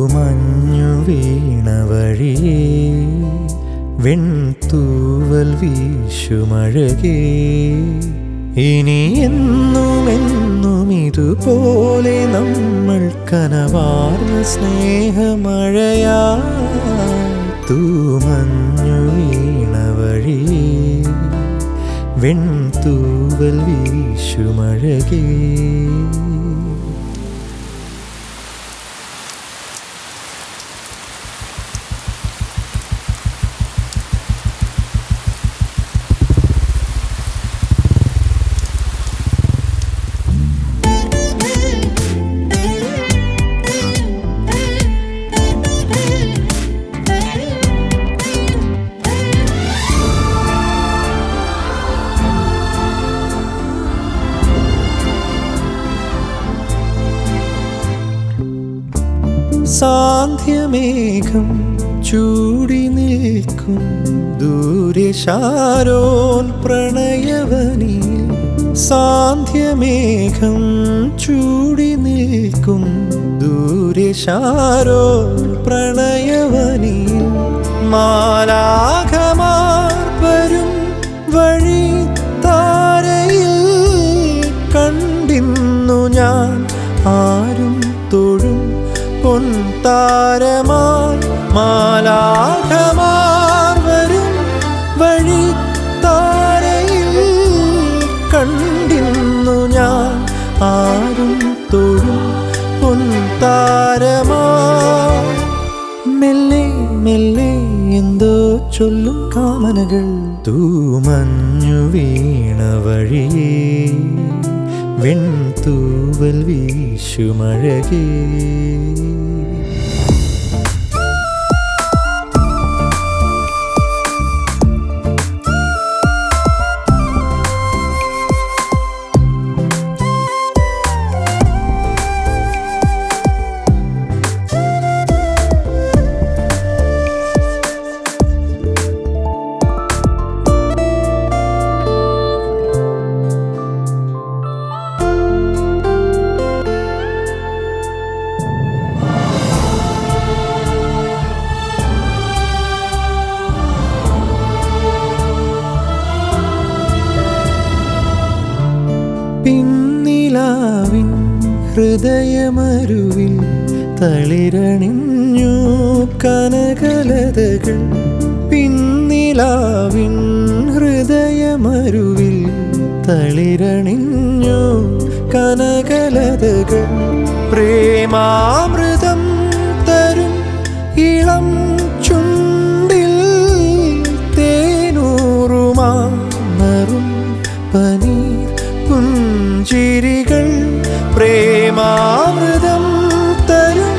തൂമഞ്ഞു വീണ വഴിയേ വെൺതൂവൽ വീശുമഴകേ ഇനി എന്നുമെന്നും ഇതുപോലെ നമ്മൾ കനവാർന്ന സ്നേഹമഴയാ തൂമഞ്ഞു വീണ വഴിയേ വെൺതൂവൽ വീശുമഴകേ സാന്ധ്യമേഘം ചൂടി നിൽക്കും ദൂരെ ശാരോൻ പ്രണയവനിൽ സാന്ധ്യമേഘം ചൂടി നിൽക്കും ദൂരെ ശാരോൻ പ്രണയവനിൽ മാലാഖമാർ വരും വഴി താരയിൽ കണ്ടിന്നു ഞാൻ ആരും തൊഴും പൊൻതാരമായി മാലാഖമാർ വരും വഴി താരയിൽ കണ്ടിന്നു ഞാൻ ആരും തൊഴും പൊൻതാരമായി മെല്ലെ മെല്ലെ എന്തോ ചൊല്ലും കാമനകൾ തൂമഞ്ഞു വീണ വഴിയേ വെൺതൂവൽ വീശുമഴകേ പിന്നിലാവിൻ ഹൃദയമരുവിൽ തളിരണിഞ്ഞു കനകലതകൾ പിന്നിലാവിൻ ഹൃദയമരുവിൽ തളിരണിഞ്ഞു കനകലതകൾ പ്രേമാമൃതം തരും ഇളം ചുണ്ടിൽ തേനൂറുമാറും പനീർ പുഞ്ചിരികൾ പ്രേമാമൃതം തരും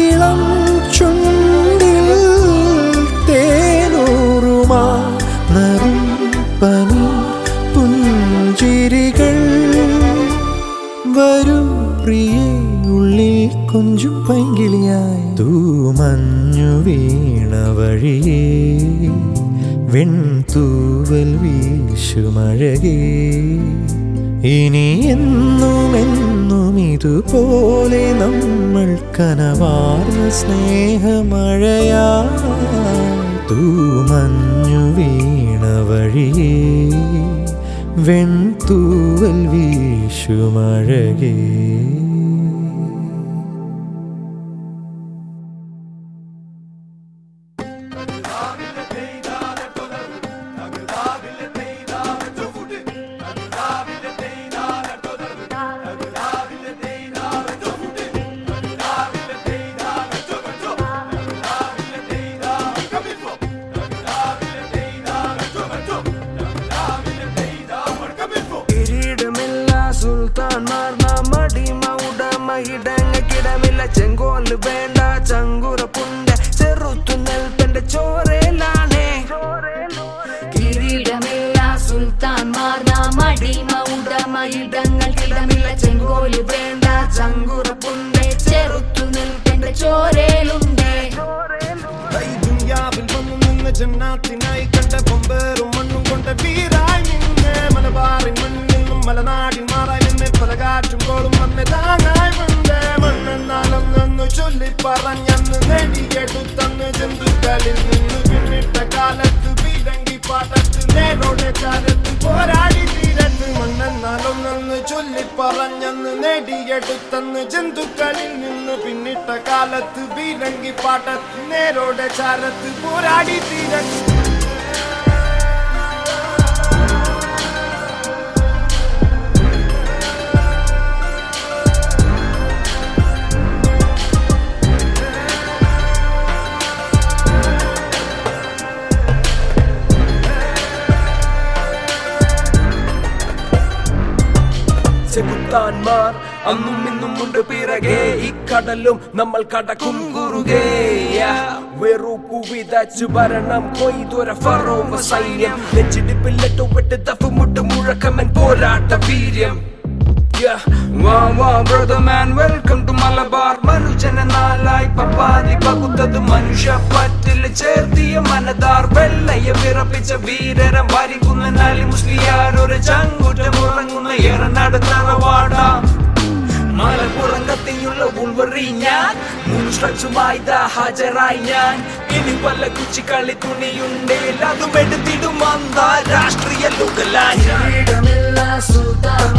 ഇളം ചുണ്ടിൽ തേനൂറുമാറും പനീർ പുഞ്ചിരികൾ വരൂ പ്രിയേ ഉള്ളിൽ കൊഞ്ചും പൈങ്കിളിയായി തൂമഞ്ഞു വീണ വഴിയേ വെൺതൂവൽ വീശുമഴകേ ഇനി എന്നുമെന്നും ഇതുപോലെ നമ്മൾ കനവാർന്ന സ്നേഹമഴയാ തൂമഞ്ഞു വീണ വഴിയേ വെൺതൂവൽ വീശുമഴകേ ചെങ്കോല് വേണ്ട ചങ്കുറപ്പുണ്ട് ചെറുത്തു നെൽപ്പന്റെ ചോരയിലാണേ കിരീടമില്ല സുൽത്താൻമാർ നാം അടിമ ഉടമ ഇടങ്ങൾക്കിടമില്ല ചെങ്കോല് വേണ്ട ചങ്കുറപ്പുണ്ട് ചെറുത്തു നെൽപ്പന്റെ ചോരയിലുണ്ട് ദുനിയാവിൽ വന്നു നിന്ന് ജന്നാത്തിനായി കണ്ട കൊമ്പേറും മണ്ണും കൊണ്ട് വീരായി നിന്ന് മലബാറിൻ മണ്ണിൽ നിന്നും മലനാടിൻ മാറായി നിന്ന് പല കാറ്റും കോളും വന്ന് താങ്ങായി വന്ന് മണ്ണെന്നാലും നിന്ന് ചൊല്ലി പറഞ്ഞ ചിന്തുക്കളിൽ നിന്ന് പിന്നിട്ട കാലത്ത് പീരങ്കി പാട്ടത്ത് നേരോടെ ചാരത്ത് പോരാടി തീരത്ത് മണ്ണെന്നാലൊന്നെന്ന് ചൊല്ലിപ്പറഞ്ഞെന്ന് നേടിയെടുത്തെന്ന് ജന്തുക്കളിൽ നിന്ന് പിന്നിട്ട കാലത്ത് പീരങ്കി പാട്ടത്ത് നേരോടെ ചാരത്ത് പോരാടി തീരത്ത് ചെകുത്താന്മാർ അന്നും ഇന്നും ഉണ്ട് പിറകെ ഇക്കടലും നമ്മൾ കടക്കും കുറുകെ വെറുപ്പു വിതച്ചു ഭരണം കൊയ്തൊര ഫറോവ സൈന്യം നെച്ചിടിപ്പില്ലിട്ട് തപ്പ് മുട്ട് മുഴക്കമൻ പോരാട്ട വീര്യം brother man welcome to Malabar മനുജന നാലായി പപ്പാതി പകുത്തത് മനുഷ്യ പറ്റിൽ ചേർത്തിയ മനതാർ വെള്ളയെ വിറപ്പിച്ച വീരരം വരിക്കുന്ന നാലി മുസ്ലിയാർ ഒരു ചങ്കുറ്റം ഉറങ്ങുന്ന ഏറനാട് തറവാട മലപ്പുറം കത്തിയുള്ള ഉൾവറി ഞാൻ മുൻസ്ട്രക്സുമായി ഹാജരായി ഞാൻ ഇനി പല കുച്ചിക്കളി തുണിയുണ്ടേൽ അതും എടുത്തിടും അന്താരാഷ്ട്രീയ ലുകലായി സുൽത്താൻ